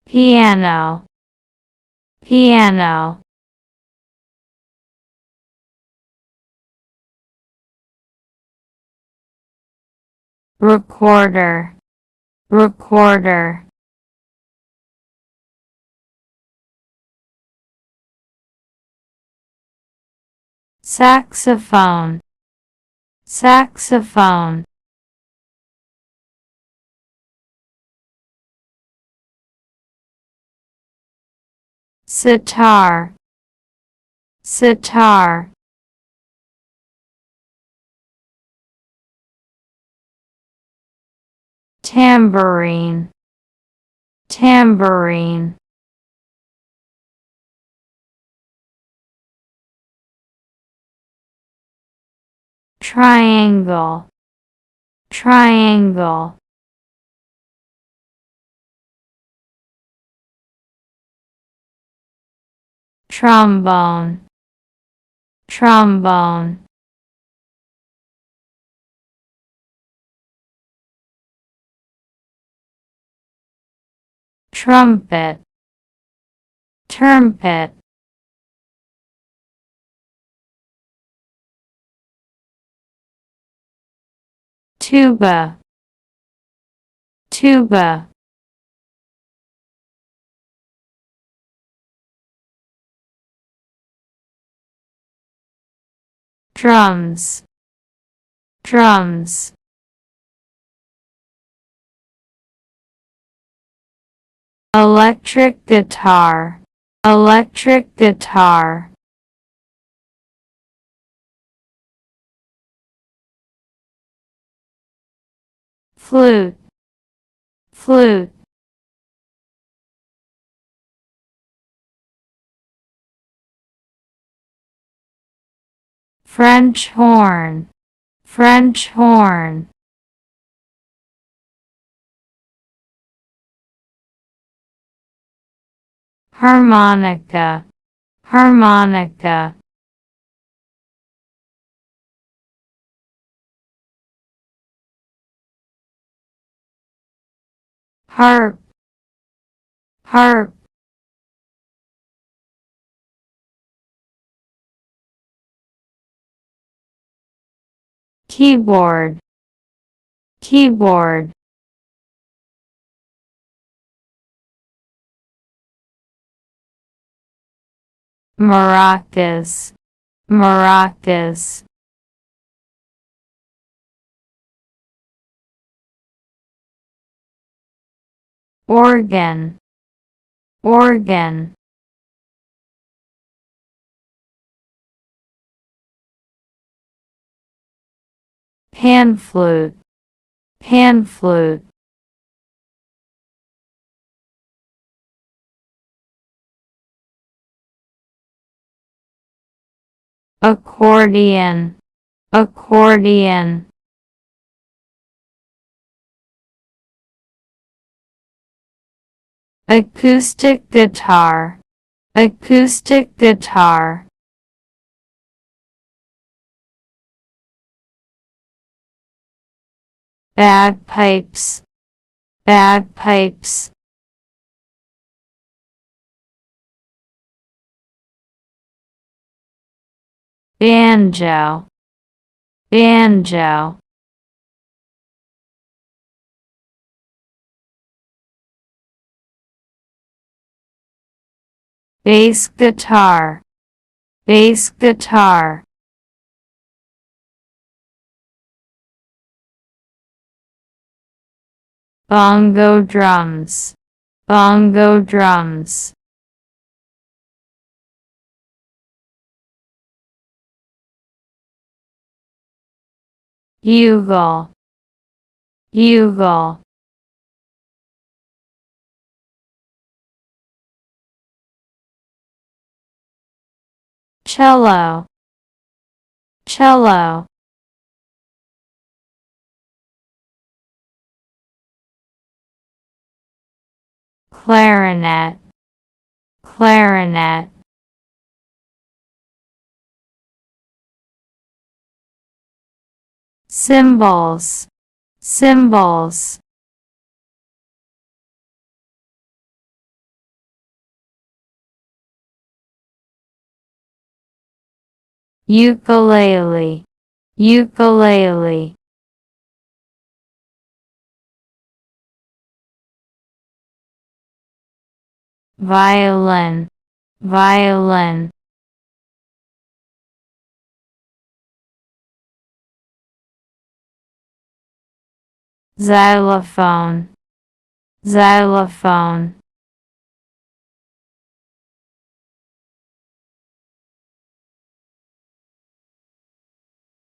piano, piano. Recorder, recorder. Saxophone, saxophone. Sitar, sitar. Tambourine, tambourine. Triangle, triangle. Trombone, trombone. Trumpet, trumpet. Tuba, tuba. Drums, drums. Electric guitar, electric guitar. Flute, flute. French horn, French horn. Harmonica, harmonica. Harp, harp. Keyboard, keyboard. Maracas, maracas. Organ, organ. Pan flute, pan flute. Accordion, accordion. Acoustic guitar, acoustic guitar. Bagpipes, bagpipes. Banjo, banjo. Bass guitar, bass guitar. Bongo drums, bongo drums. Bugle, bugle. Cello, cello. Clarinet, clarinet. Cymbals, cymbals. ukulele, ukulele. Violin, violin. Xylophone, xylophone.